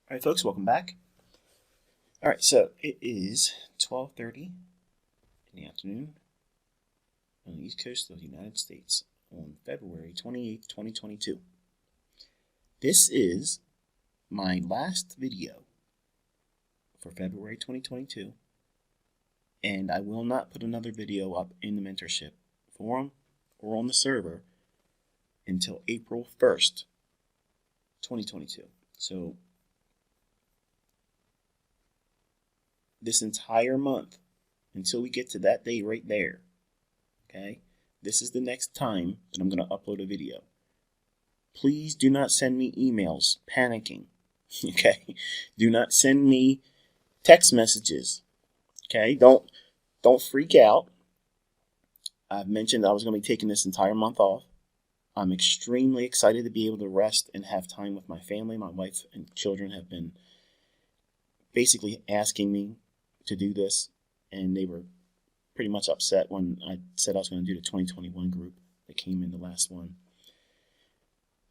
All right, folks, welcome back. All right, so it is 12:30 in the afternoon on the East Coast of the United States on February 28th, 2022. This is my last video for February 2022, and I will not put another video up in the mentorship forum or on the server until April 1st, 2022. So this entire month, until we get to that day right there, okay, this is the next time that I'm going to upload a video. Please do not send me emails panicking, okay? Do not send me text messages, okay? Don't freak out. I've mentioned I was going to be taking this entire month off. I'm extremely excited to be able to rest and have time with my family. My wife and children have been basically asking me to do this, and they were pretty much upset when I said I was going to do the 2021 group that came in the last one.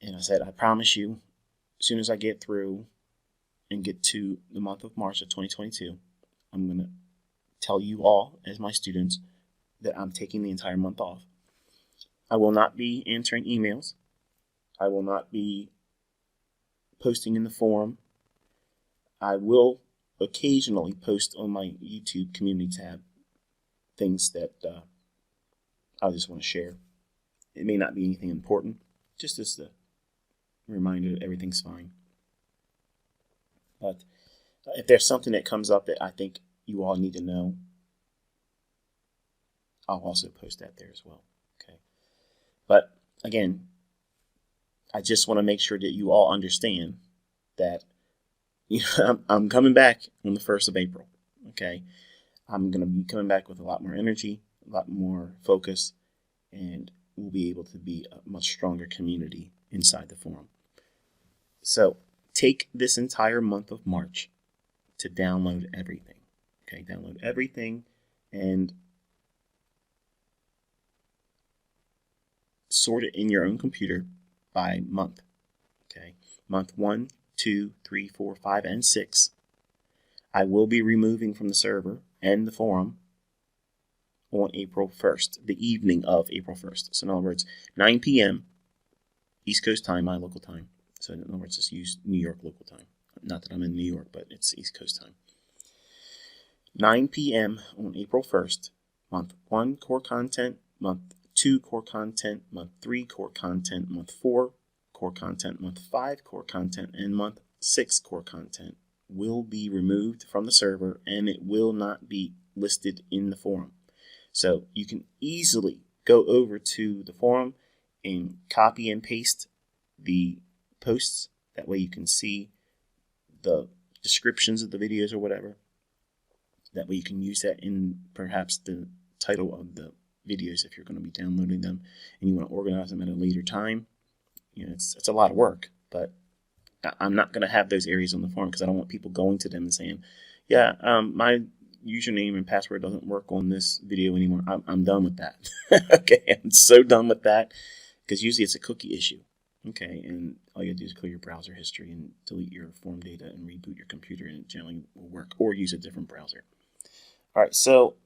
And I said, I promise you, as soon as I get through and get to the month of March of 2022, I'm going to tell you all, as my students, that I'm taking the entire month off. I will not be answering emails. I will not be posting in the forum. I will occasionally post on my YouTube community tab things that I just want to share. It may not be anything important, just as a reminder that everything's fine. But if there's something that comes up that I think you all need to know, I'll also post that there as well. Okay. But again, I just want to make sure that you all understand that I'm coming back on the 1st of April, okay? I'm going to be coming back with a lot more energy, a lot more focus, and we'll be able to be a much stronger community inside the forum. So take this entire month of March to download everything, okay? Download everything and sort it in your own computer by month, okay? Month 1, 2, 3, 4, 5, and 6, I will be removing from the server and the forum on April 1st, the evening of April 1st. So in other words, 9 p.m. East Coast time, my local time. So in other words, just use New York local time. Not that I'm in New York, but it's East Coast time. 9 p.m. on April 1st, month 1 core content, month 2 core content, month 3 core content, month 4 core content, month 5 core content, and month 6 core content will be removed from the server, and it will not be listed in the forum. So you can easily go over to the forum and copy and paste the posts. That way you can see the descriptions of the videos or whatever. That way you can use that in perhaps the title of the videos if you're going to be downloading them and you want to organize them at a later time. It's a lot of work, but I'm not going to have those areas on the forum because I don't want people going to them and saying, yeah, my username and password doesn't work on this video anymore. I'm done with that. Okay, I'm so done with that because usually it's a cookie issue. Okay, and all you have to do is clear your browser history and delete your form data and reboot your computer, and it generally will work, or use a different browser. All right, so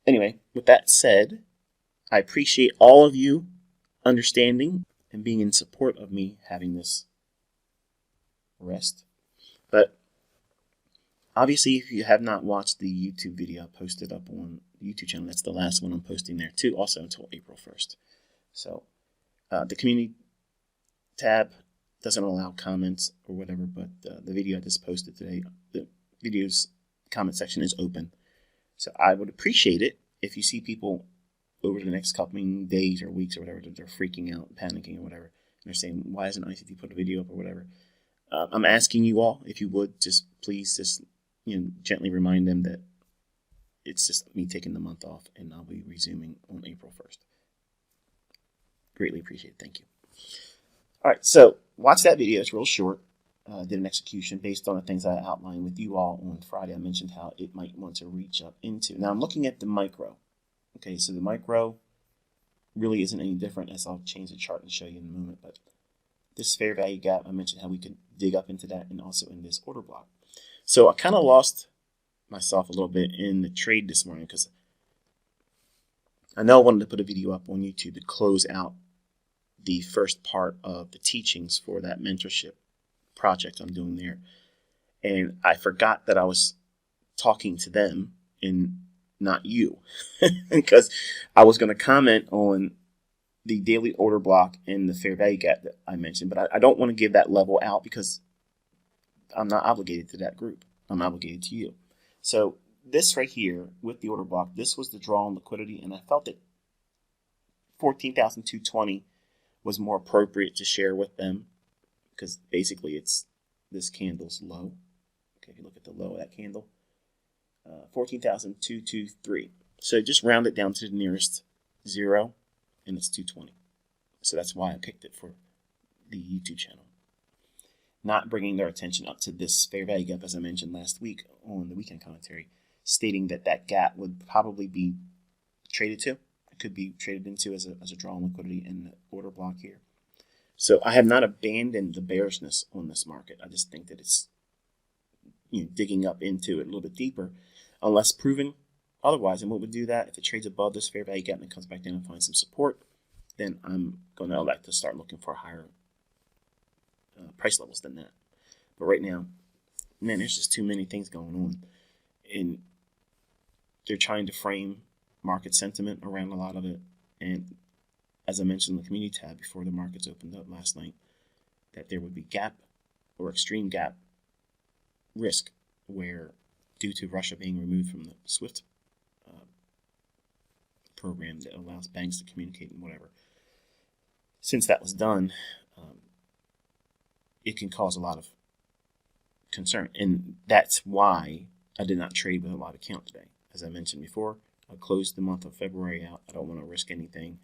anyway, with that said, I appreciate all of you understanding and being in support of me having this rest. But obviously, if you have not watched the YouTube video I posted up on the YouTube channel, that's the last one I'm posting there too, also until April 1st. So the community tab doesn't allow comments or whatever, but the video I just posted today, the video's comment section is open. So I would appreciate it if you see people over the next couple days or weeks or whatever, that they're freaking out, panicking or whatever, and they're saying, why hasn't ICT put a video up or whatever? I'm asking you all, if you would, just please just gently remind them that it's just me taking the month off, and I'll be resuming on April 1st. Greatly appreciate it. Thank you. All right, so watch that video. It's real short. Did an execution based on the things I outlined with you all on Friday. I mentioned how it might want to reach up into. Now I'm looking at the micro. Okay, so the micro really isn't any different, as I'll change the chart and show you in a moment, but this fair value gap, I mentioned how we could dig up into that and also in this order block. So I kind of lost myself a little bit in the trade this morning because I know I wanted to put a video up on YouTube to close out the first part of the teachings for that mentorship project I'm doing there. And I forgot that I was talking to them and not you because I was going to comment on the daily order block and the fair value gap that I mentioned, but I don't want to give that level out because I'm not obligated to that group. I'm obligated to you. So this right here with the order block, this was the draw on liquidity, and I felt that 14,220 was more appropriate to share with them because basically it's this candle's low. Okay, if you look at the low of that candle, 14,223. So just round it down to the nearest zero, and it's 220. So that's why I picked it for the YouTube channel. Not bringing their attention up to this fair value gap, as I mentioned last week on the weekend commentary, stating that that gap would probably be traded to. It could be traded into as a draw on liquidity in the order block here. So I have not abandoned the bearishness on this market. I just think that it's digging up into it a little bit deeper, unless proven otherwise. And what would do that? If it trades above this fair value gap and it comes back down and finds some support, then I'm going to elect to start looking for higher price levels than that. But right now, man, there's just too many things going on. And they're trying to frame market sentiment around a lot of it. And as I mentioned in the community tab before the markets opened up last night, that there would be gap or extreme gap risk where, due to Russia being removed from the SWIFT program that allows banks to communicate and whatever, since that was done, it can cause a lot of concern. And that's why I did not trade with a lot of count today. As I mentioned before, I closed the month of February out. I don't want to risk anything.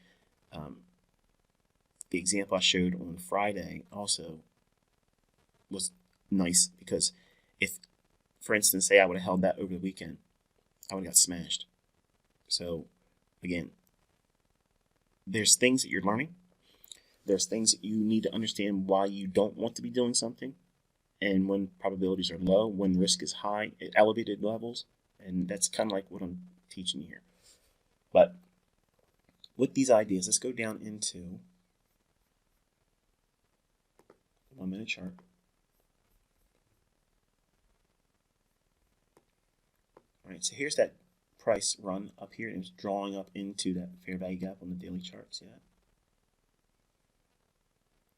The example I showed on Friday also was nice because if, for instance, say I would have held that over the weekend, I would have got smashed. So again, there's things that you're learning. There's things that you need to understand why you don't want to be doing something, and when probabilities are low, when risk is high at elevated levels, and that's kind of like what I'm teaching you here. But with these ideas, let's go down into 1 minute chart. All right, so here's that price run up here, and it's drawing up into that fair value gap on the daily chart. See that?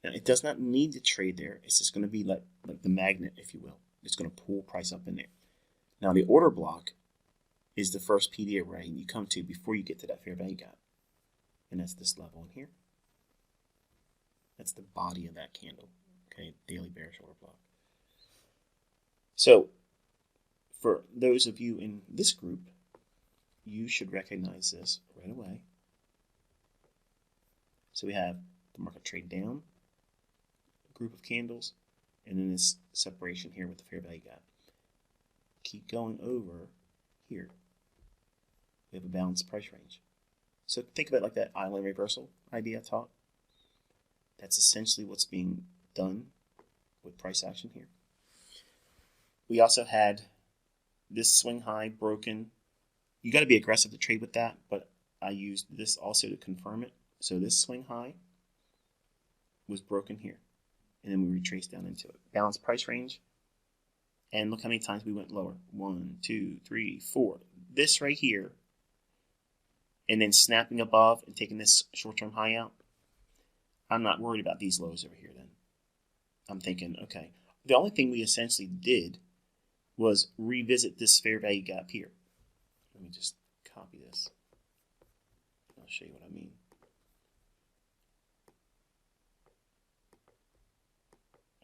Now, it does not need to trade there. It's just going to be like the magnet, if you will. It's going to pull price up in there. Now, the order block is the first PD array you come to before you get to that fair value gap. And that's this level in here. That's the body of that candle. Okay, daily bearish order block. So, for those of you in this group, you should recognize this right away. So we have the market trade down, group of candles, and then this separation here with the fair value gap. Keep going over here. We have a balanced price range. So think of it like that island reversal idea I taught. That's essentially what's being done with price action here. We also had this swing high broken. You got to be aggressive to trade with that, but I used this also to confirm it. So this swing high was broken here, and then we retraced down into it. Balanced price range, and look how many times we went lower. 1, 2, 3, 4. This right here, and then snapping above and taking this short-term high out. I'm not worried about these lows over here then. I'm thinking, okay, the only thing we essentially did was revisit this fair value gap here. Let me just copy this. I'll show you what I mean.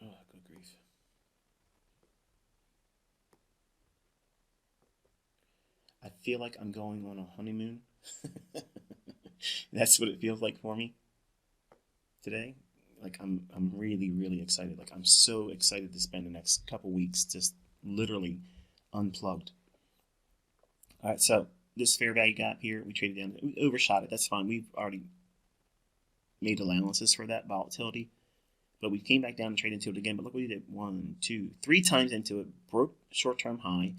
Oh, good grief. I feel like I'm going on a honeymoon. That's what it feels like for me today. Like I'm really, really excited. Like I'm so excited to spend the next couple weeks just literally unplugged. All right, so this fair value gap here, we traded down. We overshot it. That's fine. We've already made allowances for that volatility. But we came back down and traded into it again. But look what we did. 1, 2, 3 times into it. Broke short-term high.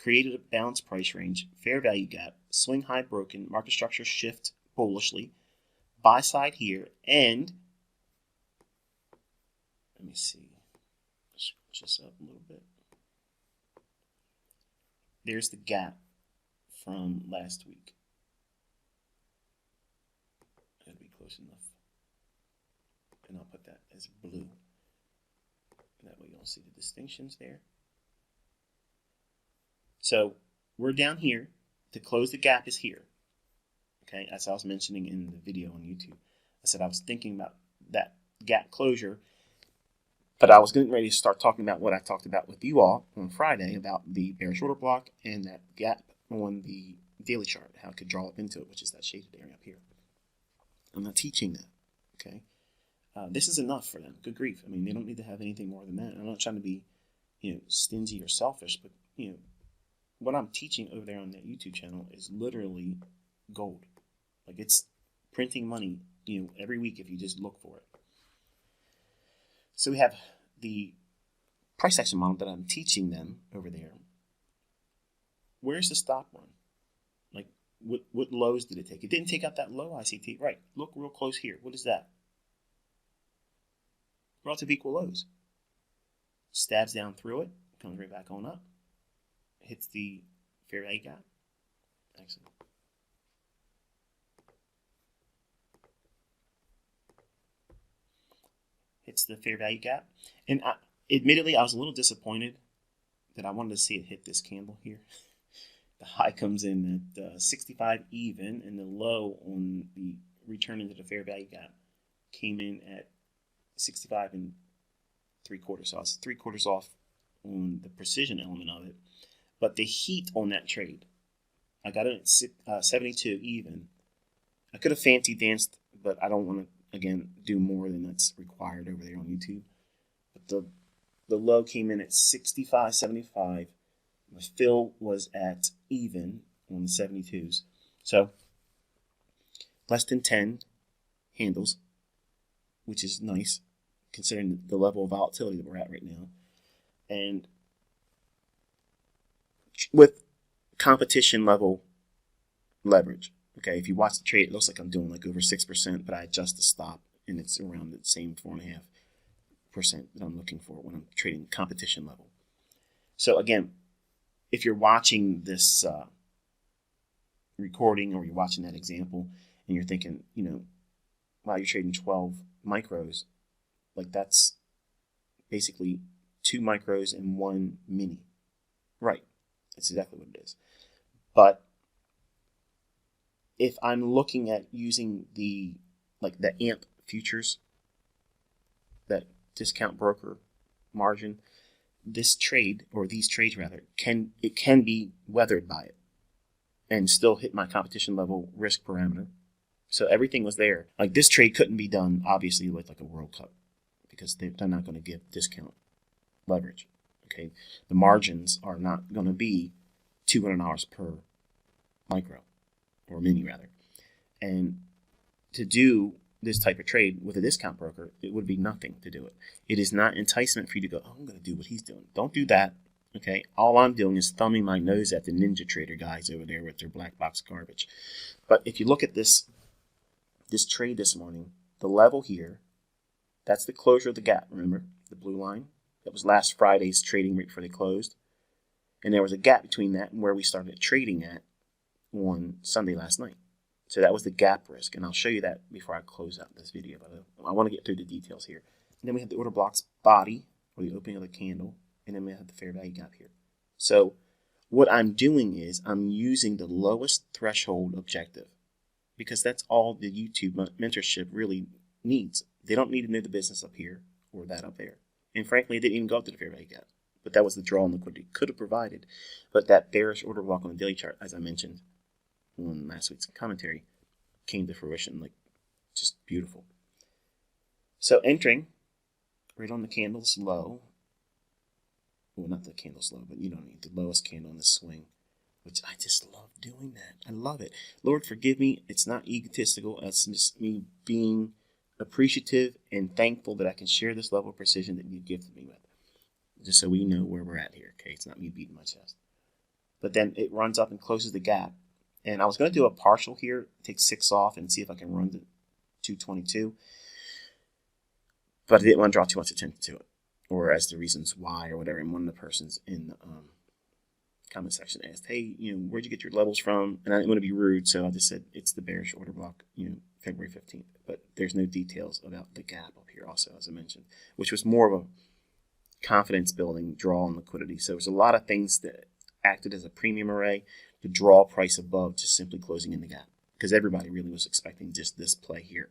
Created a balanced price range. Fair value gap. Swing high broken. Market structure shift bullishly. Buy side here. And let me see. Switch this up a little bit. There's the gap from last week. That'll be close enough. And I'll put that as blue. That way you don't see the distinctions there. So we're down here. To close the gap is here. Okay, as I was mentioning in the video on YouTube. I said I was thinking about that gap closure, but I was getting ready to start talking about what I talked about with you all on Friday about the bearish order block and that gap on the daily chart, how it could draw up into it, which is that shaded area up here. I'm not teaching that, okay? This is enough for them. Good grief. I mean, they don't need to have anything more than that. I'm not trying to be, stingy or selfish, but, what I'm teaching over there on that YouTube channel is literally gold. Like, it's printing money, every week if you just look for it. So we have the price action model that I'm teaching them over there. Where's the stop run? Like, what lows did it take? It didn't take out that low ICT. Right. Look real close here. What is that? Relative equal lows. Stabs down through it. Comes right back on up. Hits the fair value gap. Excellent. Hits the fair value gap. And admittedly, I was a little disappointed that I wanted to see it hit this candle here. The high comes in at 65 even, and the low on the return into the fair value gap came in at 65 3/4. So I was 3/4 off on the precision element of it. But the heat on that trade, I got it at 72 even. I could have fancy danced, but I don't want to, again, do more than that's required over there on YouTube. But the low came in at 65.75. My fill was at even on the 72s. So less than 10 handles, which is nice considering the level of volatility that we're at right now. And with competition level leverage. Okay, if you watch the trade, it looks like I'm doing like over 6%, but I adjust the stop and it's around the same 4.5% that I'm looking for when I'm trading competition level. So again, if you're watching this recording or you're watching that example and you're thinking, wow, you're trading 12 micros, like that's basically 2 micros and 1 mini. Right. That's exactly what it is. But if I'm looking at using the AMP futures, that discount broker margin, this trade, or these trades rather, can be weathered by it and still hit my competition level risk parameter. So everything was there. Like this trade couldn't be done obviously with like a World Cup because they're not going to give discount leverage. Okay, the margins are not going to be $200 per micro or mini rather. And to do this type of trade with a discount broker, it would be nothing to do it. It is not enticement for you to go, oh, I'm going to do what he's doing. Don't do that. Okay, all I'm doing is thumbing my nose at the Ninja Trader guys over there with their black box garbage. But if you look at this trade this morning, the level here, that's the closure of the gap. Remember the blue line? That was last Friday's trading rate before they closed. And there was a gap between that and where we started trading at on Sunday last night. So that was the gap risk. And I'll show you that before I close out this video. But I want to get through the details here. And then we have the order block's body, or the opening of the candle. And then we have the fair value gap here. So what I'm doing is I'm using the lowest threshold objective. Because that's all the YouTube mentorship really needs. They don't need to know the business up here or that up there. And frankly, it didn't even go up to the fair value gap. But that was the draw on liquidity could have provided. But that bearish order block on the daily chart, as I mentioned on last week's commentary, came to fruition. Like, just beautiful. So entering right on the candle's low. Well, not the candle's low, but you know what I mean. The lowest candle in the swing. Which I just love doing that. I love it. Lord, forgive me. It's not egotistical. It's just me being appreciative and thankful that I can share this level of precision that you've gifted me with. Just so we know where we're at here, okay? It's not me beating my chest. But then it runs up and closes the gap. And I was going to do a partial here, take 6 off and see if I can run to 222. But I didn't want to draw too much attention to it, or as the reasons why or whatever. And one of the persons in the comment section asked, hey, where'd you get your levels from? And I didn't want to be rude, so I just said it's the bearish order block, February 15th. But there's no details about the gap up here also, as I mentioned, which was more of a confidence building draw on liquidity. So there's a lot of things that acted as a premium array to draw price above just simply closing in the gap, because everybody really was expecting just this play here.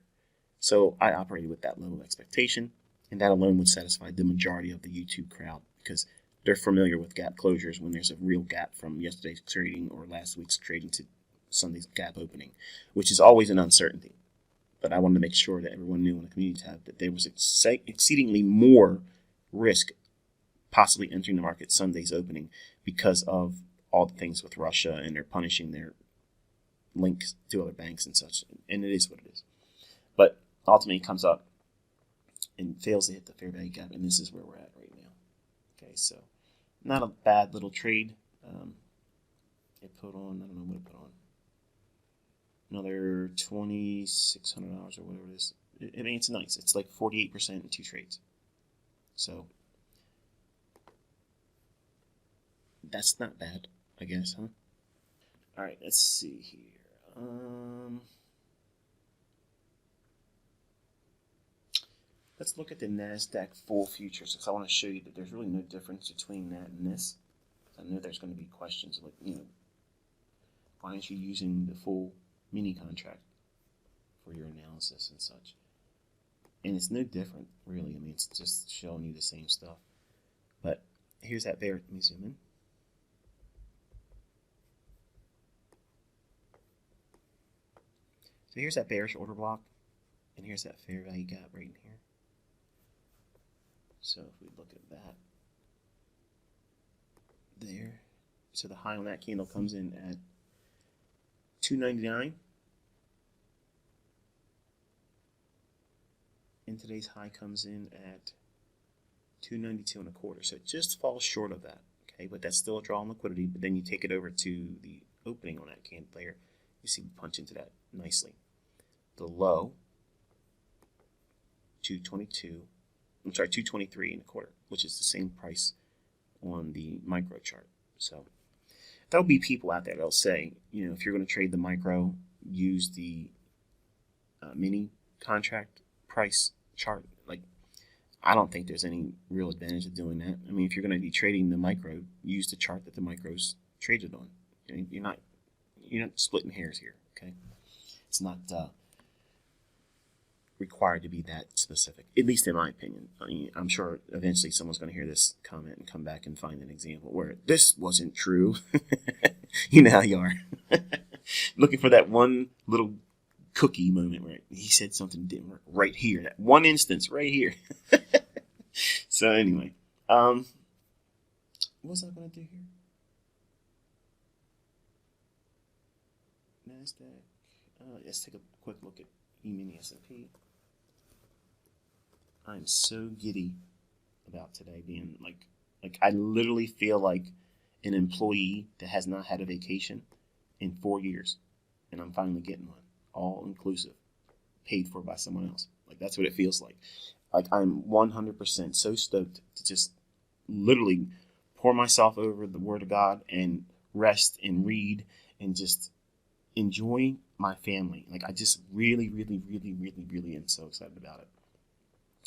So I operated with that level of expectation, and that alone would satisfy the majority of the YouTube crowd, because they're familiar with gap closures when there's a real gap from yesterday's trading or last week's trading to Sunday's gap opening, which is always an uncertainty. But I wanted to make sure that everyone knew in the community tab that there was exceedingly more risk possibly entering the market Sunday's opening because of all the things with Russia, and they're punishing their links to other banks and such. And it is what it is. But ultimately it comes up and fails to hit the fair value gap, and this is where we're at right now. Okay, so not a bad little trade. It put on, I don't know what it put on, another $2,600 or whatever it is. I mean, it's nice. It's like 48% in 2 trades. So that's not bad, I guess, huh? All right, let's see here. Let's look at the NASDAQ full futures, because I want to show you that there's really no difference between that and this. I know there's going to be questions like, why aren't you using the full mini contract for your analysis and such? And it's no different, really. I mean, it's just showing you the same stuff. But here's that bear. Let me zoom in. So here's that bearish order block, and here's that fair value gap right in here. So if we look at that there, so the high on that candle comes in at 299, and today's high comes in at 292 and a quarter. So it just falls short of that. Okay, but that's still a draw on liquidity. But then you take it over to the opening on that candle there, you see we punch into that nicely. The low, 223 and a quarter, which is the same price on the micro chart. So there'll be people out there that'll say, if you're going to trade the micro, use the mini contract price chart. Like, I don't think there's any real advantage of doing that. I mean, if you're going to be trading the micro, use the chart that the micro's traded on. You're not splitting hairs here. Okay, it's not required to be that specific, at least in my opinion. I mean, I'm sure eventually someone's going to hear this comment and come back and find an example where this wasn't true. You know how you are. Looking for that one little cookie moment where he said something didn't work right here. That one instance right here. So anyway, what was I going to do here? NASDAQ. Let's take a quick look at E-mini S&P. I'm so giddy about today being like I literally feel like an employee that has not had a vacation in 4 years, and I'm finally getting one, all inclusive, paid for by someone else. Like, that's what it feels like. Like, I'm 100% so stoked to just literally pour myself over the Word of God and rest and read and just enjoy my family. Like, I just really am so excited about it.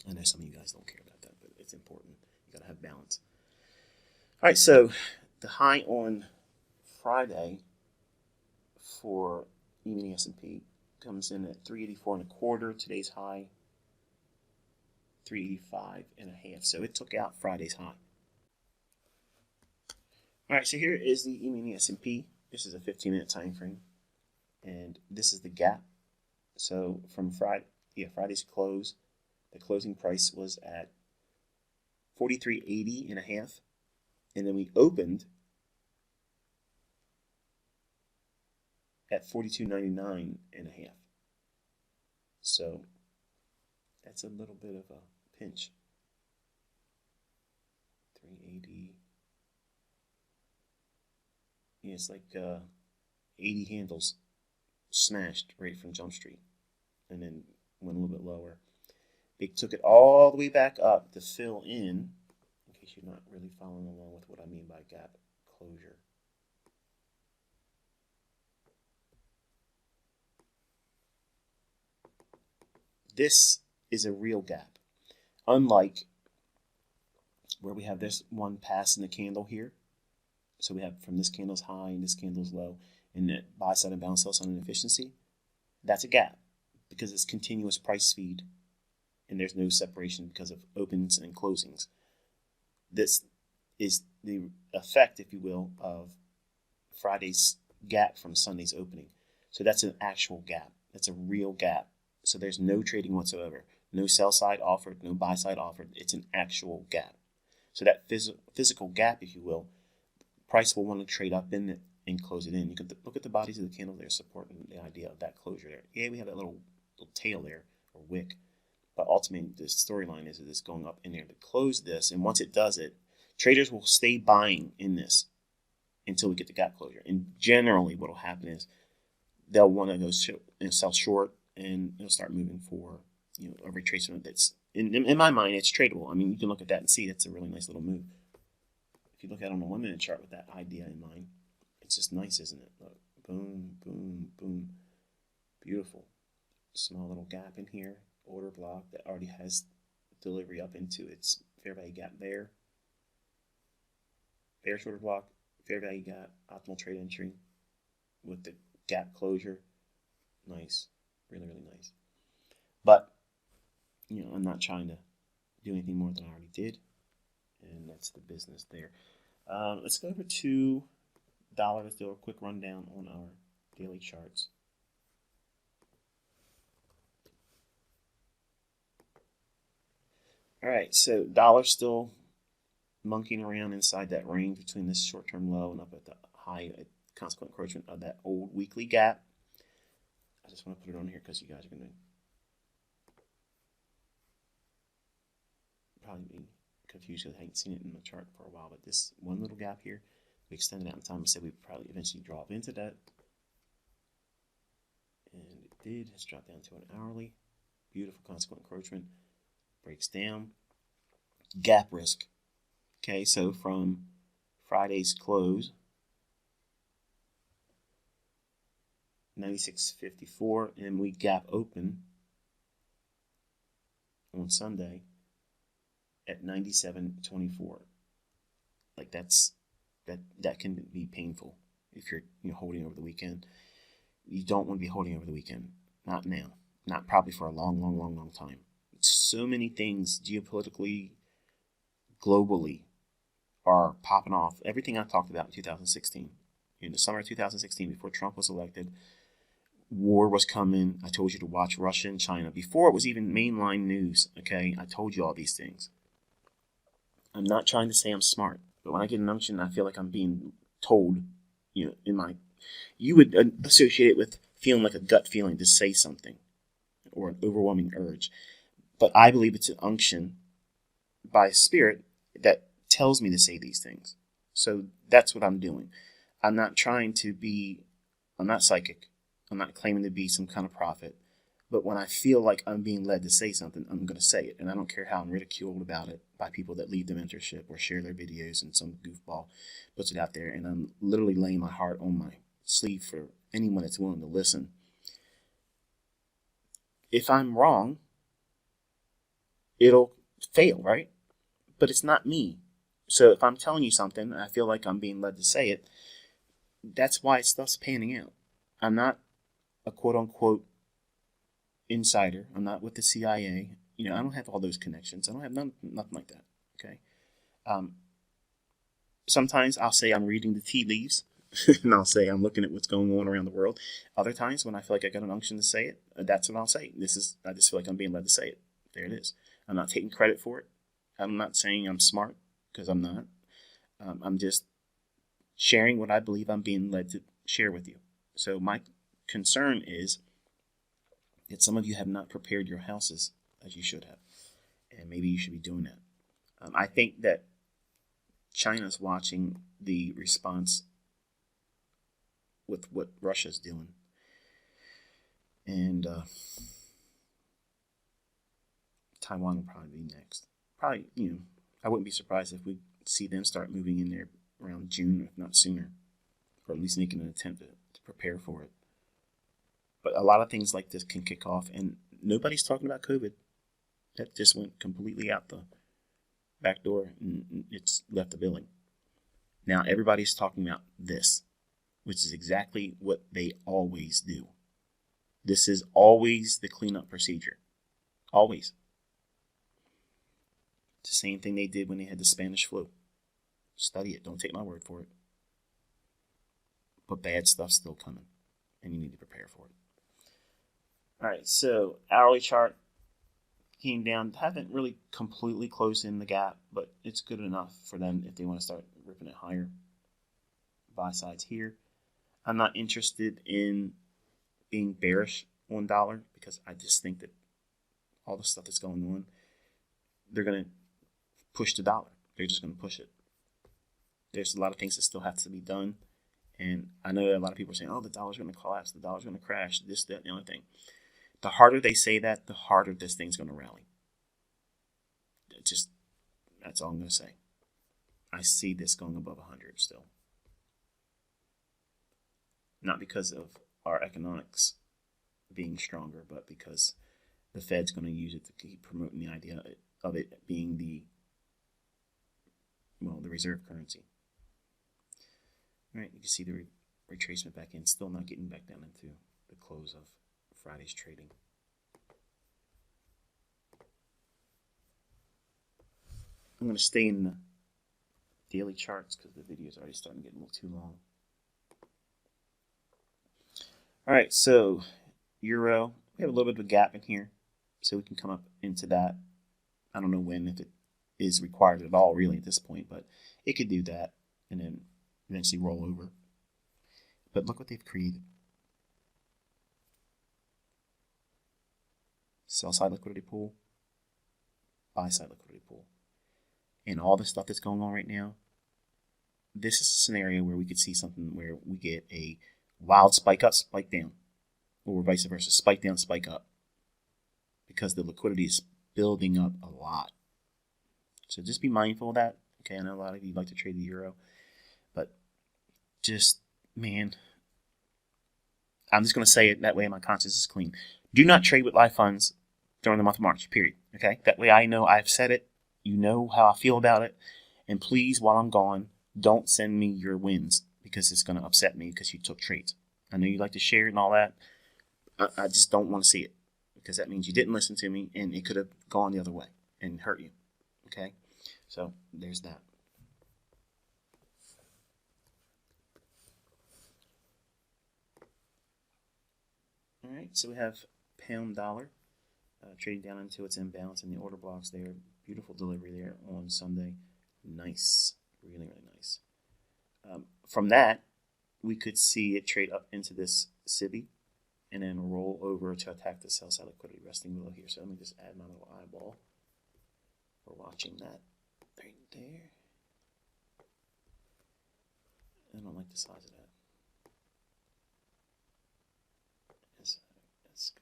I know some of you guys don't care about that, but it's important. You gotta have balance. All right, so the high on Friday for E-mini S&P comes in at 384 and a quarter. Today's high, 385 and a half. So it took out Friday's high. All right, so here is the E-mini S&P. This is a 15-minute time frame, and this is the gap. So from Friday's close, the closing price was at 43.80 and a half, and then we opened at 42.99 and a half. So That's a little bit of a pinch. 380. Yeah, it's like 80 handles smashed right from Jump Street, and then went a little bit lower. They took it all the way back up to fill in case you're not really following along with what I mean by gap closure. This is a real gap. Unlike where we have this one pass in the candle here. So we have from this candle's high and this candle's low, and the buy side and bounce sell side inefficiency. That's a gap because it's continuous price feed and there's no separation because of opens and closings. This is the effect, if you will, of Friday's gap from Sunday's opening. So that's an actual gap. That's a real gap. So there's no trading whatsoever. No sell side offered, no buy side offered. It's an actual gap. So that physical gap, if you will, price will want to trade up in it and close it in. You can look at the bodies of the candle there supporting the idea of that closure there. Yeah, we have that little tail there, or wick. But ultimately, the storyline is that it's going up in there to close this. And once it does it, traders will stay buying in this until we get the gap closure. And generally, what will happen is they'll want to go sell short, and it'll start moving for a retracement that's, in my mind, it's tradable. I mean, you can look at that and see that's a really nice little move. If you look at it on a 1 minute chart with that idea in mind, it's just nice, isn't it? Look, boom, boom, boom. Beautiful. Small little gap in here. Order block that already has delivery up into its fair value gap there. Bearish order block, fair value gap, optimal trade entry with the gap closure. Nice. Really, really nice. But, I'm not trying to do anything more than I already did. And that's the business there. Let's go over to dollar. Let's do a quick rundown on our daily charts. All right, so dollar still monkeying around inside that range between this short-term low and up at the high consequent encroachment of that old weekly gap. I just want to put it on here because you guys are going to probably be confused because I haven't seen it in the chart for a while. But this one little gap here, we extended out in time and said we'd probably eventually drop into that. And it did. It's dropped down to an hourly. Beautiful consequent encroachment. Breaks down. Gap risk. Okay, so from Friday's close, 96.54, and we gap open on Sunday at 97.24. Like that can be painful if you're holding over the weekend. You don't want to be holding over the weekend. Not now. Not probably for a long time. So many things geopolitically, globally, are popping off. Everything I talked about in 2016. In the summer of 2016, before Trump was elected, war was coming. I told you to watch Russia and China. Before it was even mainline news, okay? I told you all these things. I'm not trying to say I'm smart, but when I get an unction, I feel like I'm being told, you would associate it with feeling like a gut feeling to say something or an overwhelming urge. But I believe it's an unction by spirit that tells me to say these things. So that's what I'm doing. I'm not psychic. I'm not claiming to be some kind of prophet. But when I feel like I'm being led to say something, I'm going to say it. And I don't care how I'm ridiculed about it by people that leave the mentorship or share their videos and some goofball puts it out there. And I'm literally laying my heart on my sleeve for anyone that's willing to listen. If I'm wrong, it'll fail, right? But it's not me. So if I'm telling you something and I feel like I'm being led to say it, that's why stuff's panning out. I'm not a quote-unquote insider. I'm not with the CIA. I don't have all those connections. I don't have nothing like that, okay? Sometimes I'll say I'm reading the tea leaves, and I'll say I'm looking at what's going on around the world. Other times when I feel like I got an unction to say it, that's what I'll say. I just feel like I'm being led to say it. There it is. I'm not taking credit for it. I'm not saying I'm smart, because I'm not. I'm just sharing what I believe I'm being led to share with you. So my concern is that some of you have not prepared your houses as you should have. And maybe you should be doing that. I think that China's watching the response with what Russia's doing. And Taiwan will probably be next. Probably, I wouldn't be surprised if we see them start moving in there around June, if not sooner, or at least making an attempt to prepare for it. But a lot of things like this can kick off, and nobody's talking about COVID. That just went completely out the back door, and it's left the building. Now everybody's talking about this, which is exactly what they always do. This is always the cleanup procedure. Always. It's the same thing they did when they had the Spanish flu. Study it. Don't take my word for it. But bad stuff's still coming, and you need to prepare for it. All right, so hourly chart came down. Haven't really completely closed in the gap, but it's good enough for them if they want to start ripping it higher. Buy sides here. I'm not interested in being bearish on dollar because I just think that all the stuff that's going on, they're going to push the dollar. They're just going to push it. There's a lot of things that still have to be done. And I know a lot of people are saying, oh, the dollar's going to collapse. The dollar's going to crash. This, that, and the other thing. The harder they say that, the harder this thing's going to rally. That's all I'm going to say. I see this going above 100 still. Not because of our economics being stronger, but because the Fed's going to use it to keep promoting the idea of it being the reserve currency. All right, you can see the retracement back in, still not getting back down into the close of Friday's trading. I'm going to stay in the daily charts because the video is already starting to get a little too long. All right, so Euro, we have a little bit of a gap in here, so we can come up into that. I don't know when, if it is required at all really at this point, but it could do that and then eventually roll over. But look what they've created. Sell side liquidity pool, buy side liquidity pool. And all the stuff that's going on right now, this is a scenario where we could see something where we get a wild spike up, spike down, or vice versa, spike down, spike up, because the liquidity is building up a lot. So just be mindful of that. Okay, I know a lot of you like to trade the euro, but just, man, I'm just going to say it that way my conscience is clean. Do not trade with live funds during the month of March, period. Okay, that way I know I've said it. You know how I feel about it. And please, while I'm gone, don't send me your wins because it's going to upset me because you took trades. I know you like to share it and all that. I just don't want to see it because that means you didn't listen to me and it could have gone the other way and hurt you. Okay, so there's that. All right, so we have pound dollar trading down into its imbalance in the order blocks there. Beautiful delivery there on Sunday. Nice, really, really nice. From that, we could see it trade up into this civvy and then roll over to attack the sell side liquidity resting below here. So let me just add my little eyeball. We're watching that right there. I don't like the size of that. That's good.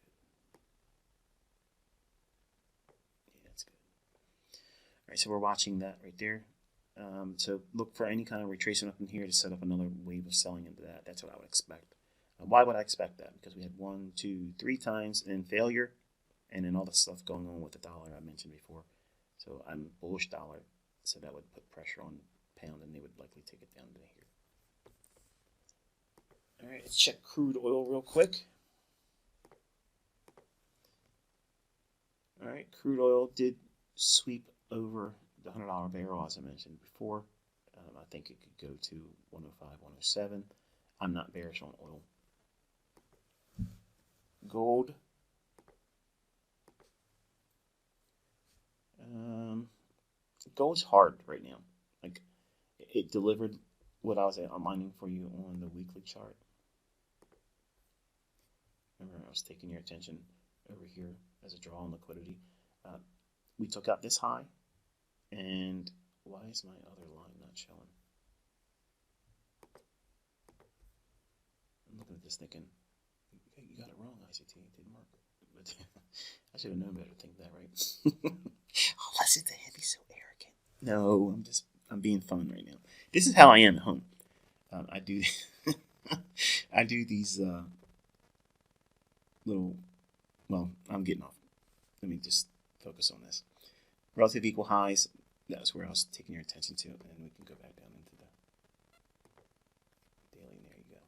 Yeah, that's good. All right, so we're watching that right there. So look for any kind of retracement up in here to set up another wave of selling into that. That's what I would expect. Why would I expect that? Because we had 1, 2, 3 times in failure, and then all the stuff going on with the dollar I mentioned before. So I'm bullish dollar, so that would put pressure on pound, and they would likely take it down to here. All right, let's check crude oil real quick. All right, crude oil did sweep over the $100 barrel, as I mentioned before. I think it could go to 105, 107. I'm not bearish on oil. Gold. Gold's hard right now. Like, it delivered what I was outlining for you on the weekly chart. Remember, I was taking your attention over here as a draw on liquidity. We took out this high, and why is my other line not showing? I'm looking at this thinking, you got it wrong, ICT. It didn't work. But I should have known better to think that, right? Oh, listen to him. He's so arrogant. No, I'm being fun right now. This is how I am at home. I do I do these little, well, I'm getting off. Let me just focus on this. Relative equal highs, that's where I was taking your attention to, and we can go back down into the daily, and there you go.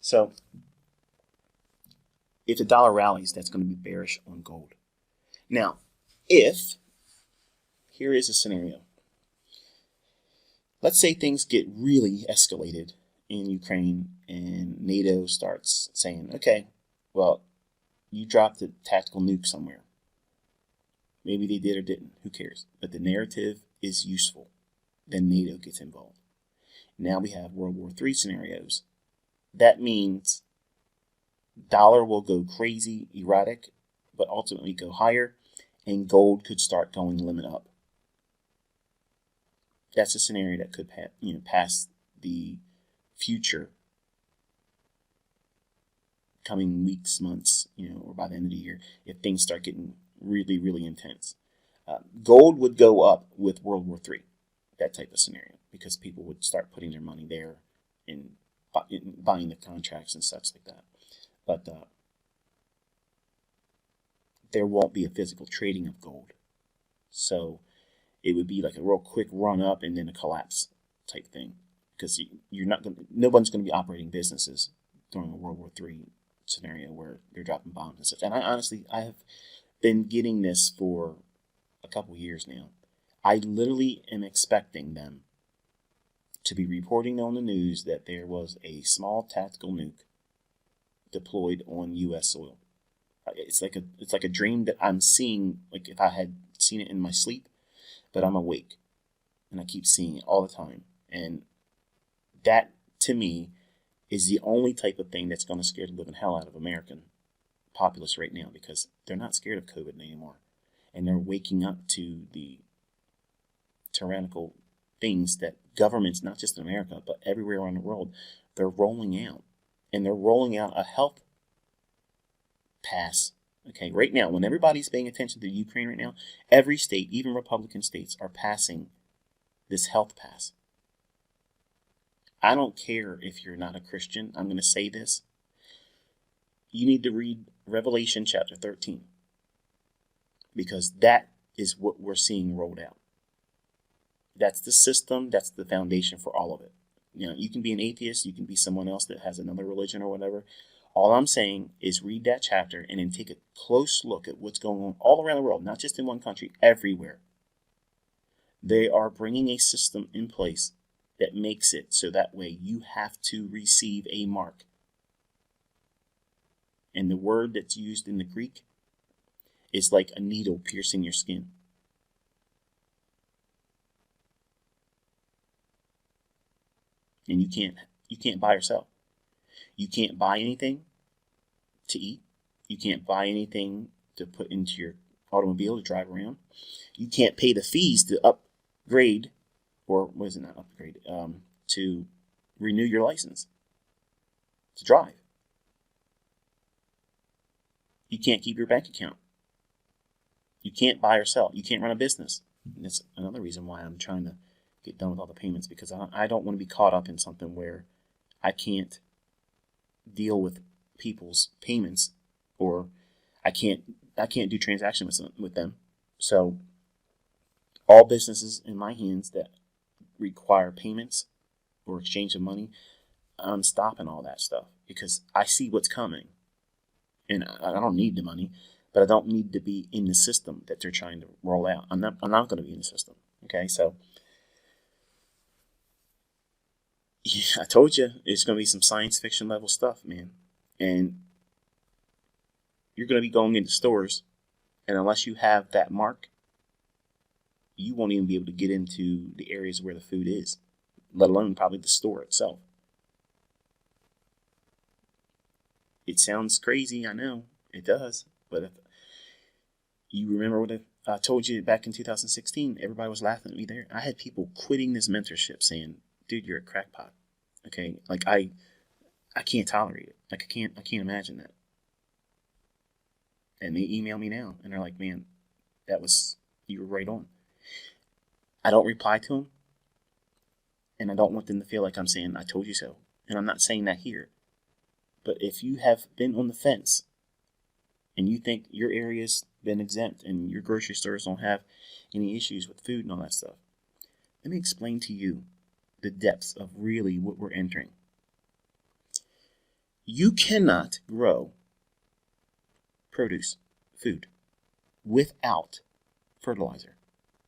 So, if the dollar rallies, that's going to be bearish on gold. Now, here is a scenario. Let's say things get really escalated in Ukraine and NATO starts saying, okay, well, you dropped a tactical nuke somewhere. Maybe they did or didn't. Who cares? But the narrative is useful. Then NATO gets involved. Now we have World War III scenarios. That means dollar will go crazy, erratic, but ultimately go higher, and gold could start going limit up. That's a scenario that could pass the future coming weeks, months, or by the end of the year, if things start getting really, really intense. Gold would go up with World War III, that type of scenario, because people would start putting their money there in buying the contracts and such like that. But there won't be a physical trading of gold. So it would be like a real quick run up and then a collapse type thing, because nobody's going to be operating businesses during a World War III scenario where they're dropping bombs and such. And I have been getting this for a couple years now. I literally am expecting them to be reporting on the news that there was a small tactical nuke deployed on U.S. soil. It's like a dream that I'm seeing, like if I had seen it in my sleep, but I'm awake and I keep seeing it all the time. And that, to me, is the only type of thing that's going to scare the living hell out of American populace right now, because they're not scared of COVID anymore. And they're waking up to the tyrannical things that governments, not just in America, but everywhere around the world, they're rolling out. And they're rolling out a health pass. Okay, right now, when everybody's paying attention to Ukraine right now, every state, even Republican states, are passing this health pass. I don't care if you're not a Christian. I'm going to say this. You need to read Revelation chapter 13, because that is what we're seeing rolled out. That's the system. That's the foundation for all of it. You can be an atheist. You can be someone else that has another religion or whatever. All I'm saying is read that chapter and then take a close look at what's going on all around the world, not just in one country, everywhere. They are bringing a system in place that makes it so that way you have to receive a mark. And the word that's used in the Greek is like a needle piercing your skin. And you can't buy or sell. You can't buy anything to eat. You can't buy anything to put into your automobile to drive around. You can't pay the fees to upgrade, or what is it, not upgrade, to renew your license to drive. You can't keep your bank account. You can't buy or sell. You can't run a business. And that's another reason why I'm trying to get done with all the payments, because I don't want to be caught up in something where I can't deal with people's payments, or I can't do transactions with them. So all businesses in my hands that require payments or exchange of money, I'm stopping all that stuff, because I see what's coming, and I don't need the money, but I don't need to be in the system that they're trying to roll out. I'm not going to be in the system. Okay, so yeah, I told you it's going to be some science fiction level stuff, man. And you're going to be going into stores, and unless you have that mark, you won't even be able to get into the areas where the food is, let alone probably the store itself. It sounds crazy, I know, it does, but You remember what I told you back in 2016? Everybody was laughing at me there. I had people quitting this mentorship saying, dude, you're a crackpot. Okay, like I can't tolerate it. Like I can't imagine that. And they email me now and they're like, man, you were right on. I don't reply to them, and I don't want them to feel like I'm saying I told you so. And I'm not saying that here. But if you have been on the fence and you think your area's been exempt and your grocery stores don't have any issues with food and all that stuff, let me explain to you the depths of really what we're entering. You cannot grow produce, food, without fertilizer.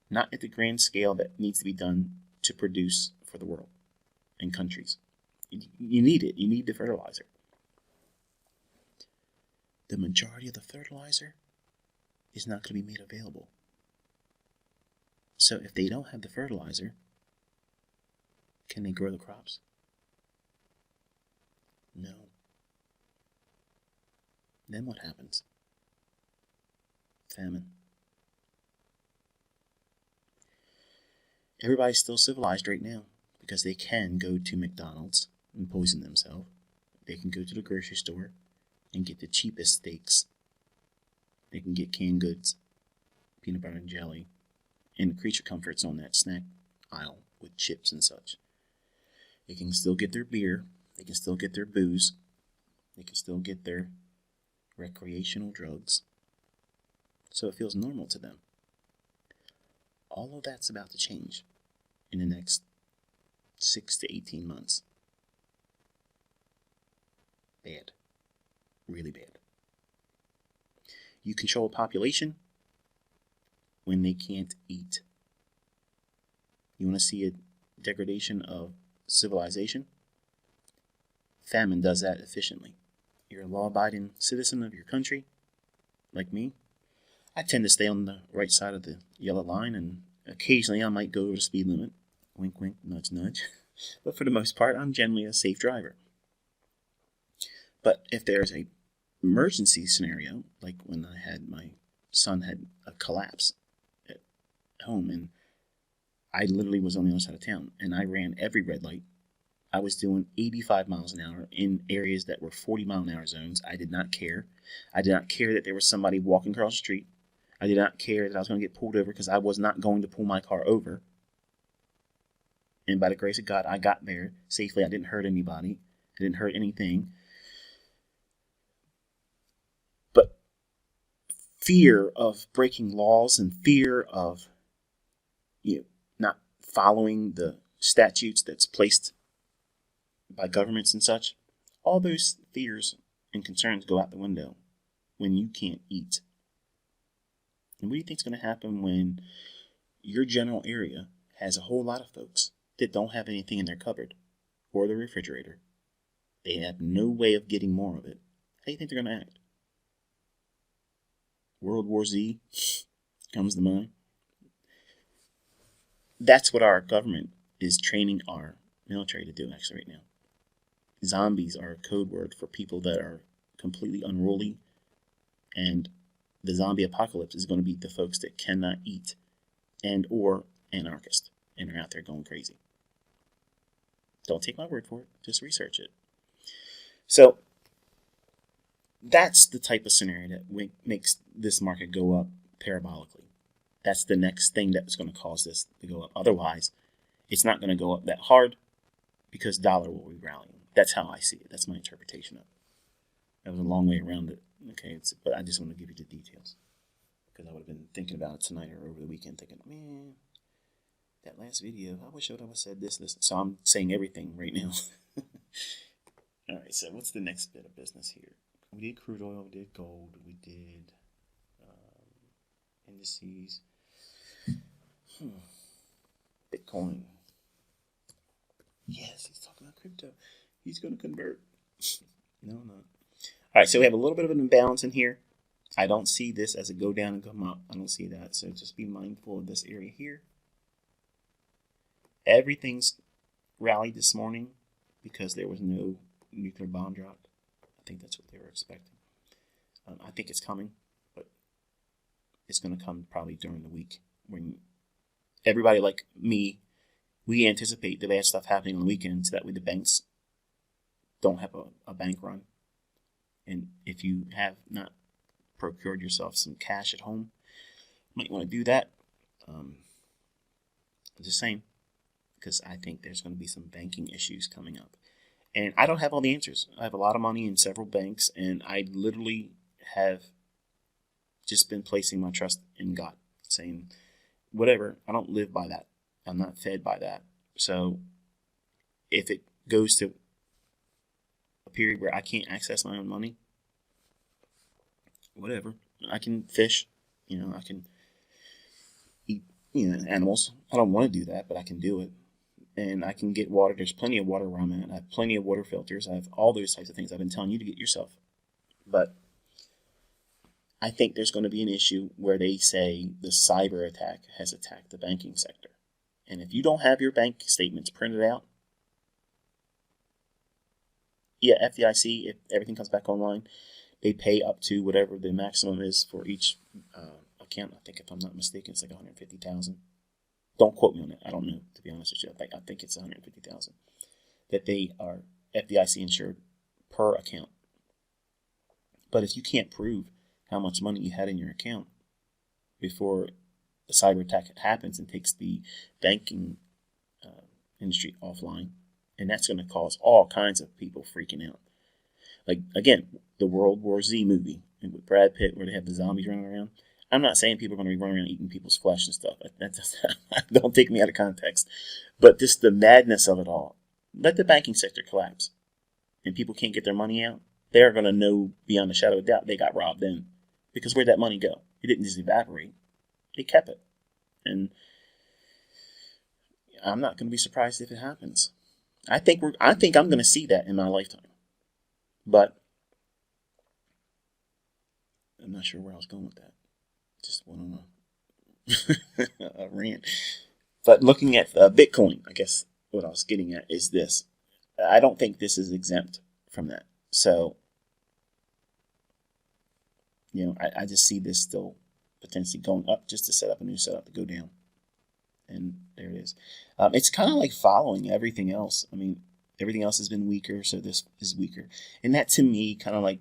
Not at the grand scale that needs to be done to produce for the world and countries. You need it. You need the fertilizer. The majority of the fertilizer is not going to be made available. So if they don't have the fertilizer, can they grow the crops? No. Then what happens? Famine. Everybody's still civilized right now because they can go to McDonald's and poison themselves. They can go to the grocery store and get the cheapest steaks. They can get canned goods, peanut butter and jelly, and the creature comforts on that snack aisle with chips and such. They can still get their beer. They can still get their booze. They can still get their recreational drugs. So it feels normal to them. All of that's about to change in the next 6 to 18 months. Bad. Really bad. You control a population when they can't eat. You want to see a degradation of civilization? Famine does that efficiently. You're a law-abiding citizen of your country, like me. I tend to stay on the right side of the yellow line, and occasionally I might go over the speed limit. Wink, wink, nudge, nudge. But for the most part, I'm generally a safe driver. But if there's a emergency scenario, like when my son had a collapse at home, and I literally was on the other side of town, and I ran every red light. I was doing 85 miles an hour in areas that were 40-mile-an-hour zones. I did not care. I did not care that there was somebody walking across the street. I did not care that I was going to get pulled over because I was not going to pull my car over. And by the grace of God, I got there safely. I didn't hurt anybody. I didn't hurt anything. But fear of breaking laws and fear of not following the statutes that's placed by governments and such, all those fears and concerns go out the window when you can't eat. And what do you think is going to happen when your general area has a whole lot of folks that don't have anything in their cupboard or their refrigerator? They have no way of getting more of it. How do you think they're going to act? World War Z comes to mind. That's what our government is training our military to do actually right now. Zombies are a code word for people that are completely unruly, and the zombie apocalypse is going to be the folks that cannot eat and or anarchists and are out there going crazy. Don't take my word for it. Just research it. So that's the type of scenario that makes this market go up parabolically. That's the next thing that's going to cause this to go up. Otherwise, it's not going to go up that hard because dollar will be rallying. That's how I see it. That's my interpretation of it. That was a long way around it. Okay, but I just want to give you the details because I would have been thinking about it tonight or over the weekend thinking, man, that last video, I wish I would have said this. So I'm saying everything right now. All right, so what's the next bit of business here? We did crude oil, we did gold, we did indices. Bitcoin. Yes, he's talking about crypto. He's going to convert. No, not. All right, so we have a little bit of an imbalance in here. I don't see this as it go down and come up. I don't see that. So just be mindful of this area here. Everything's rallied this morning because there was no nuclear bomb dropped. I think that's what they were expecting. I think it's coming, but is going to come probably during the week when everybody like me, we anticipate the bad stuff happening on the weekend so that way the banks don't have a bank run. And if you have not procured yourself some cash at home, you might want to do that. I'm just saying, because I think there's going to be some banking issues coming up. And I don't have all the answers. I have a lot of money in several banks, and I literally have just been placing my trust in God, saying, whatever, I don't live by that. I'm not fed by that. So if it goes to a period where I can't access my own money, whatever, I can fish, I can eat, animals. I don't want to do that, but I can do it. And I can get water. There's plenty of water where I'm at. I have plenty of water filters. I have all those types of things I've been telling you to get yourself. But I think there's going to be an issue where they say the cyber attack has attacked the banking sector. And if you don't have your bank statements printed out, FDIC, if everything comes back online, they pay up to whatever the maximum is for each account. I think, if I'm not mistaken, it's like $150,000. Don't quote me on it. I don't know, to be honest with you. I think it's $150,000 that they are FDIC insured per account. But if you can't prove how much money you had in your account before the cyber attack happens and takes the banking industry offline, and that's going to cause all kinds of people freaking out. Like, again, the World War Z movie with Brad Pitt where they have the zombies running around. I'm not saying people are going to be running around eating people's flesh and stuff. Don't take me out of context. But just the madness of it all. Let the banking sector collapse and people can't get their money out. They're going to know beyond a shadow of a doubt they got robbed then. Because where'd that money go? It didn't just evaporate. They kept it. And I'm not going to be surprised if it happens. I think I'm going to see that in my lifetime. But I'm not sure where I was going with that. Just went on a rant. But looking at Bitcoin, I guess what I was getting at is this. I don't think this is exempt from that. So, I just see this still potentially going up just to set up a new setup to go down. And there it is. It's kind of like following everything else. I mean, everything else has been weaker, so this is weaker. And that, to me, kind of like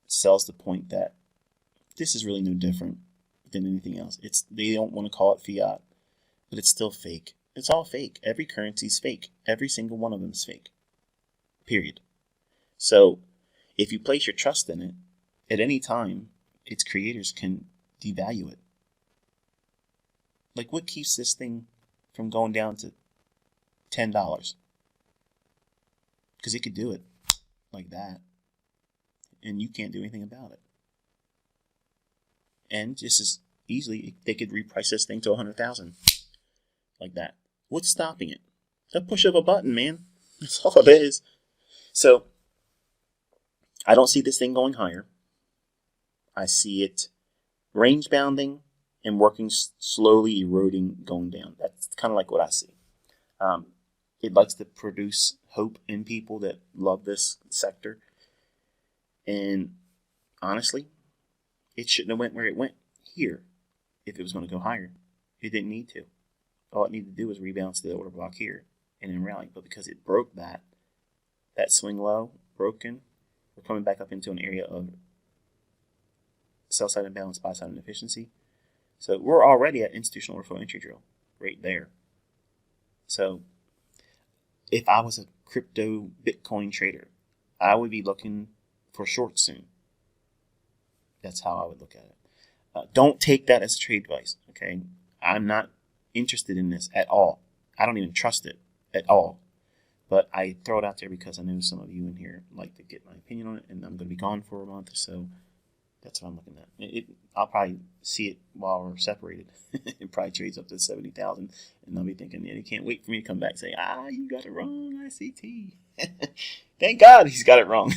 sells the point that this is really no different than anything else. They don't want to call it fiat, but it's still fake. It's all fake. Every currency is fake. Every single one of them is fake. Period. So if you place your trust in it, at any time, its creators can devalue it. Like, what keeps this thing from going down to $10? Because it could do it like that, and you can't do anything about it. And just as easily, they could reprice this thing to $100,000 like that. What's stopping it? The push of a button, man. That's all it is. So I don't see this thing going higher. I see it range bounding and working slowly, eroding, going down. That's kind of like what I see. It likes to produce hope in people that love this sector. And honestly, it shouldn't have went where it went here if it was going to go higher. It didn't need to. All it needed to do was rebalance the order block here and then rally. But because it broke that swing low, broken, we're coming back up into an area of sell side imbalance, buy side inefficiency. So we're already at institutional order flow entry drill right there. So if I was a crypto Bitcoin trader, I would be looking for shorts soon. That's how I would look at it. Don't take that as a trade advice, okay? I'm not interested in this at all. I don't even trust it at all. But I throw it out there because I know some of you in here like to get my opinion on it, and I'm going to be gone for a month, so that's what I'm looking at. I'll probably see it while we're separated. It probably trades up to 70,000, and I'll be thinking, he can't wait for me to come back and say, you got it wrong, ICT. Thank God he's got it wrong.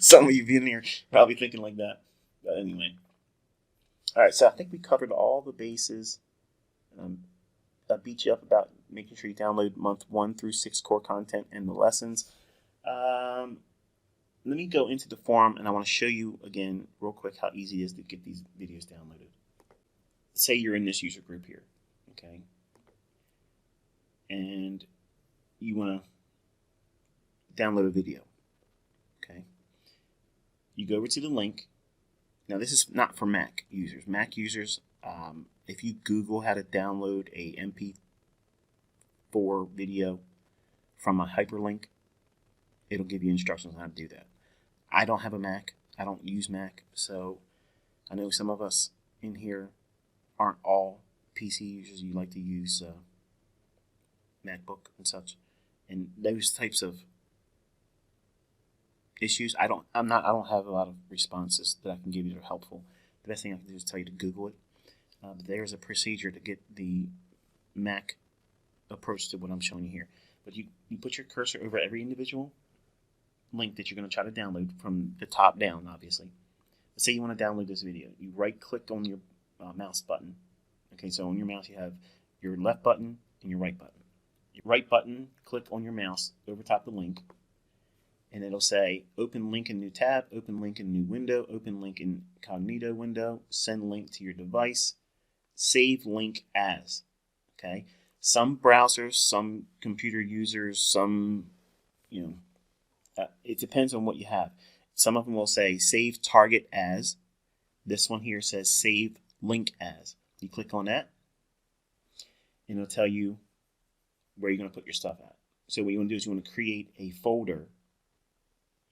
Some of you in here probably thinking like that. But anyway. All right, so I think we covered all the bases. I beat you up about making sure you download month 1 through 6 core content and the lessons. Let me go into the forum, and I want to show you again real quick how easy it is to get these videos downloaded. say you're in this user group here, okay, and you want to download a video, okay. You go over to the link. Now this is not for Mac users. Mac users, if you Google how to download a MP4 video from a hyperlink, it'll give you instructions on how to do that. I don't have a Mac. I don't use Mac, so I know some of us in here aren't all PC users. You like to use MacBook and such, and those types of issues. I don't have a lot of responses that I can give you that are helpful. The best thing I can do is tell you to Google it. But there's a procedure to get the Mac approach to what I'm showing you here. But you put your cursor over every individual link that you're going to try to download from the top down, obviously. Let's say you want to download this video. You right-click on your mouse button. Okay, so on your mouse you have your left button and your right button. Your right button, click on your mouse over top the link, and it'll say open link in new tab, open link in new window, open link in incognito window, send link to your device, save link as. Okay, some browsers, some computer users, some, it depends on what you have. Some of them will say save target as. This one here says save link as. You click on that, and it'll tell you where you're going to put your stuff at. So what you want to do is you want to create a folder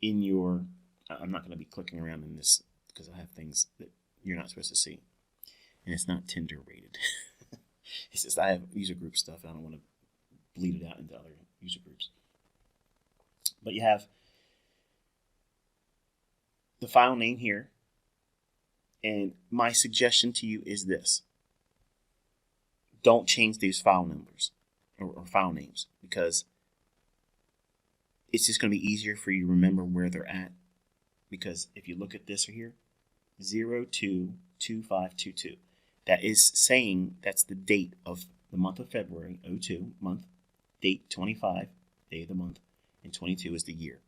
in your, I'm not going to be clicking around in this because I have things that you're not supposed to see. And it's not Tinder rated. It's just I have user group stuff. I don't want to bleed it out into other user groups. But you have the file name here. And my suggestion to you is this. Don't change these file numbers or file names, because it's just going to be easier for you to remember where they're at. Because if you look at this right here, 022522, that is saying that's the date of the month of February, 02, month, date 25, day of the month, and 22 is the year.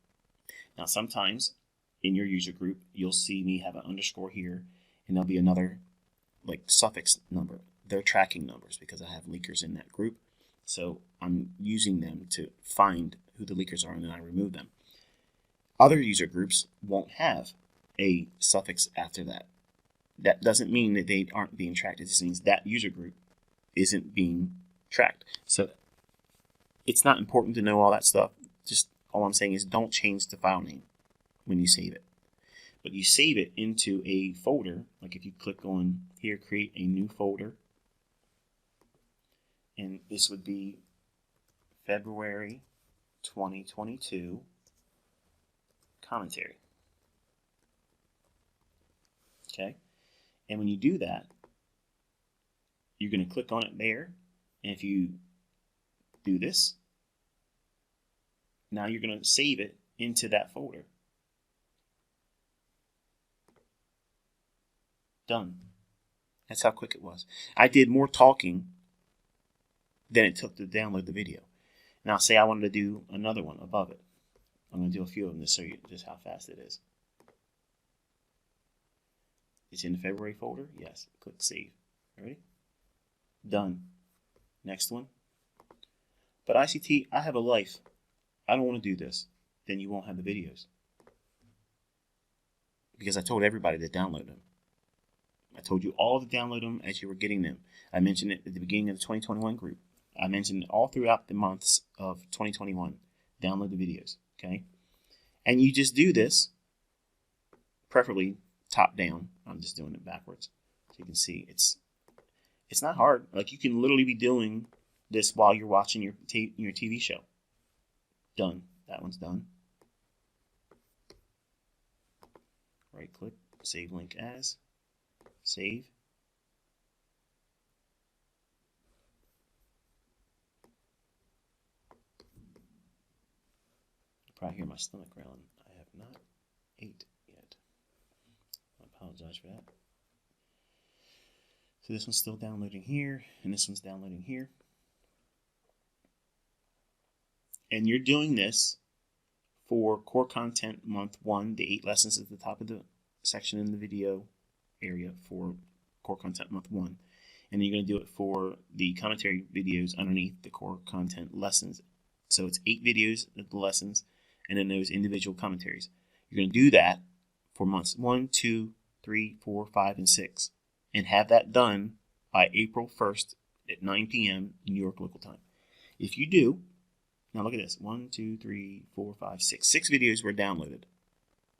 Now sometimes in your user group, you'll see me have an underscore here, and there'll be another like suffix number. They're tracking numbers because I have leakers in that group. So I'm using them to find who the leakers are, and then I remove them. Other user groups won't have a suffix after that. That doesn't mean that they aren't being tracked. It just means that user group isn't being tracked. So it's not important to know all that stuff. Just all I'm saying is don't change the file name when you save it. But you save it into a folder. Like if you click on here, create a new folder. And this would be February 2022 commentary. Okay? And when you do that, you're going to click on it there. And if you do this, now you're going to save it into that folder. Done. That's how quick it was. I did more talking than it took to download the video. Now say I wanted to do another one above it. I'm going to do a few of them to show you just how fast it is. It's in the February folder. Yes. Click save. Ready? Done. Next one. But ICT, I have a life. I don't want to do this. Then you won't have the videos. Because I told everybody to download them. I told you all to download them as you were getting them. I mentioned it at the beginning of the 2021 group. I mentioned it all throughout the months of 2021. Download the videos, okay? And you just do this, preferably top down. I'm just doing it backwards. So you can see it's not hard. Like you can literally be doing this while you're watching your TV show. Done. That one's done. Right click, save link as, save. You probably hear my stomach growling. I have not ate yet. I apologize for that. So this one's still downloading here, and this one's downloading here. And you're doing this for core content month 1, the 8 lessons at the top of the section in the video area for core content month 1. and then you're going to do it for the commentary videos underneath the core content lessons. So it's 8 videos of the lessons, and then those individual commentaries. You're going to do that for months 1, 2, 3, 4, 5, and 6, and have that done by April 1st at 9 p.m. New York local time. If you do, now look at this: 1, 2, 3, 4, 5, 6. 6 videos were downloaded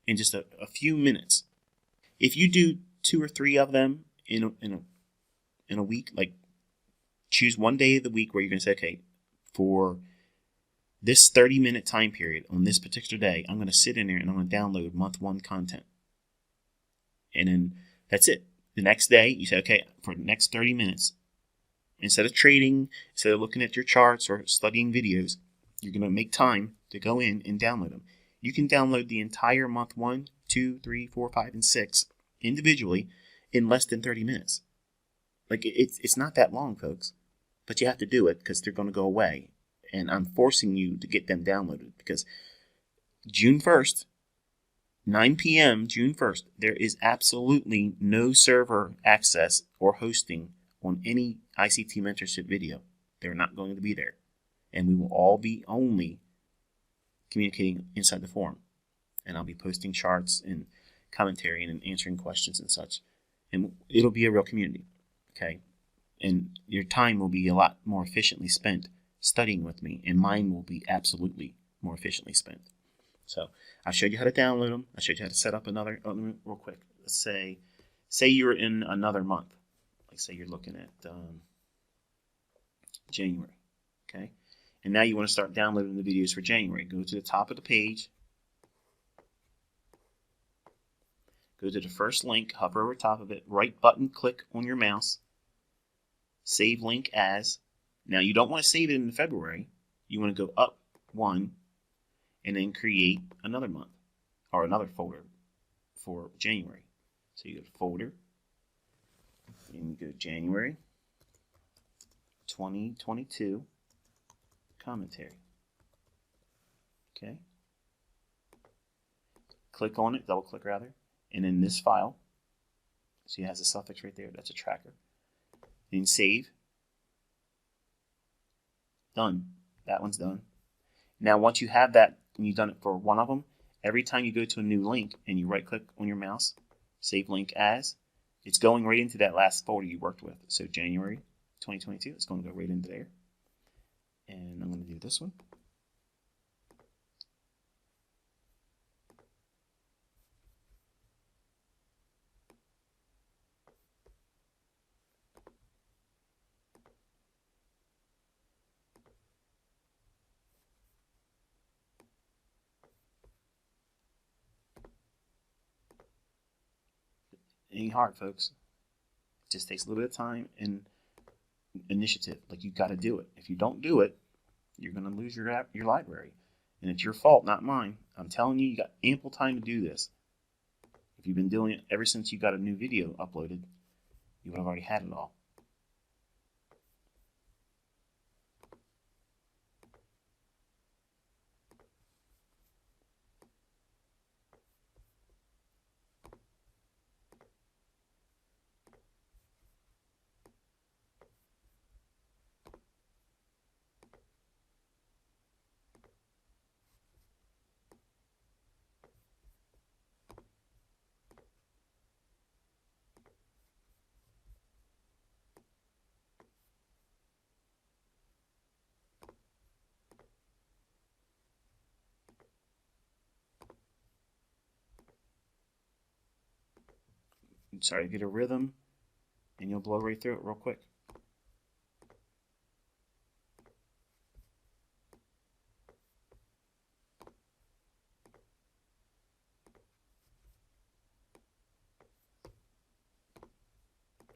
in just a few minutes. If you do 2 or 3 of them in a week, like choose one day of the week where you're going to say, okay, for this 30-minute time period on this particular day, I'm going to sit in there and I'm going to download month 1 content. And then that's it. The next day, you say, okay, for the next 30 minutes, instead of trading, instead of looking at your charts or studying videos, you're going to make time to go in and download them. You can download the entire month 1, 2, 3, 4, 5, and 6 individually in less than 30 minutes. Like, it's not that long, folks. But you have to do it because they're going to go away. And I'm forcing you to get them downloaded because June 1st, 9 p.m. June 1st, there is absolutely no server access or hosting on any ICT mentorship video. They're not going to be there. And we will all be only communicating inside the forum. And I'll be posting charts and commentary and answering questions and such. And it'll be a real community. Okay? And your time will be a lot more efficiently spent studying with me, and mine will be absolutely more efficiently spent. So I showed you how to download them. I showed you how to set up another, real quick. Let's say you're in another month. Like say you're looking at January, okay? And now you want to start downloading the videos for January. Go to the top of the page. Go to the first link, hover over top of it, right button, click on your mouse, save link as. Now you don't want to save it in February. You want to go up 1 and then create another month or another folder for January. So you go to folder and you go to January 2022 commentary. Okay. Click on it, double click rather, and in this file, see it has a suffix right there, that's a tracker. Then save. Done. That one's done. Now once you have that and you've done it for one of them, every time you go to a new link and you right click on your mouse, save link as, it's going right into that last folder you worked with. So January 2022, it's going to go right into there. And I'm going to do this one. It ain't hard, folks. It just takes a little bit of time and initiative. Like, you got to do it. If you don't do it, you're going to lose your library. And it's your fault, not mine. I'm telling you, you got ample time to do this. If you've been doing it ever since you got a new video uploaded, you would have already had it all. Sorry, get a rhythm, and you'll blow right through it real quick.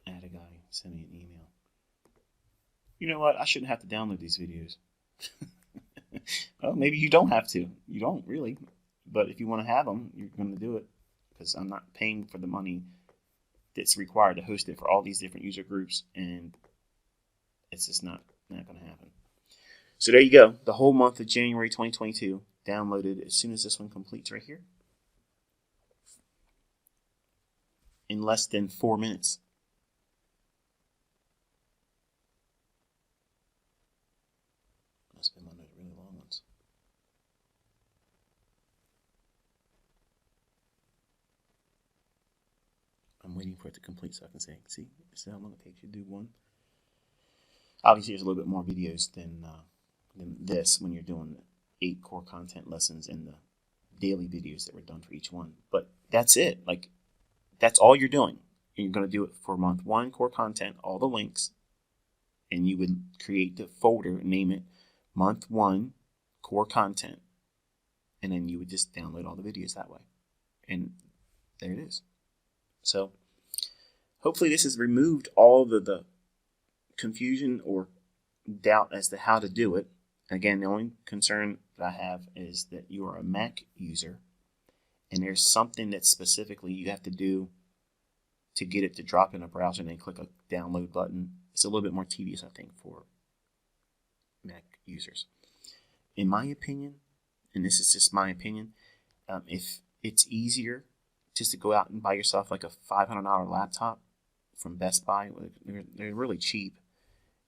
I had a guy send me an email. You know what? I shouldn't have to download these videos. Well, maybe you don't have to. You don't really. But if you want to have them, you're going to do it. Because I'm not paying for the money that's required to host it for all these different user groups. And it's just not going to happen. So there you go. The whole month of January 2022 downloaded as soon as this one completes right here. In less than 4 minutes. waiting for it to complete so I can say, see, this is how long it takes you to do one. Obviously, there's a little bit more videos than this when you're doing the 8 core content lessons and the daily videos that were done for each one. But that's it. Like, that's all you're doing. And you're going to do it for month 1, core content, all the links. And you would create the folder, name it month 1, core content. And then you would just download all the videos that way. And there it is. So hopefully this has removed all the confusion or doubt as to how to do it. Again, the only concern that I have is that you are a Mac user and there's something that specifically you have to do to get it to drop in a browser and then click a download button. It's a little bit more tedious, I think, for Mac users. In my opinion, and this is just my opinion, if it's easier just to go out and buy yourself like a $500 laptop from Best Buy, they're really cheap.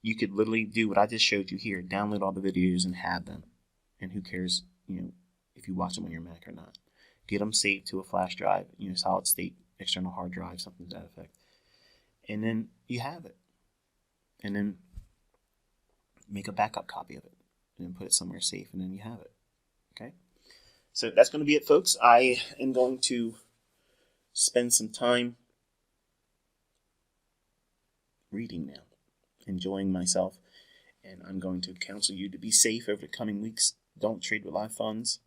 You could literally do what I just showed you here, download all the videos and have them. And who cares, if you watch them on your Mac or not. Get them saved to a flash drive, solid state, external hard drive, something to that effect. And then you have it. And then make a backup copy of it. And then put it somewhere safe, and then you have it. Okay? So that's going to be it, folks. I am going to spend some time reading now, enjoying myself, and I'm going to counsel you to be safe over the coming weeks. Don't trade with live funds.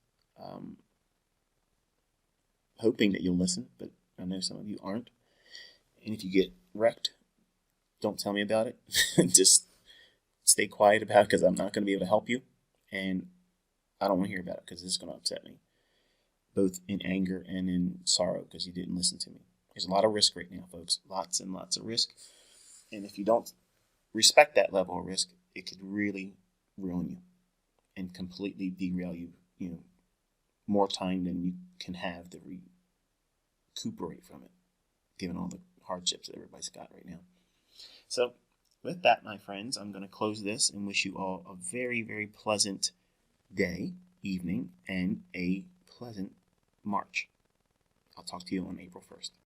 Hoping that you'll listen, but I know some of you aren't. And if you get wrecked, don't tell me about it. Just stay quiet about it, because I'm not going to be able to help you, and I don't want to hear about it because this is going to upset me, both in anger and in sorrow, because you didn't listen to me. There's a lot of risk right now, folks. Lots and lots of risk. And if you don't respect that level of risk, it could really ruin you and completely derail you, more time than you can have to recuperate from it, given all the hardships that everybody's got right now. So with that, my friends, I'm going to close this and wish you all a very, very pleasant day, evening, and a pleasant March. I'll talk to you on April 1st.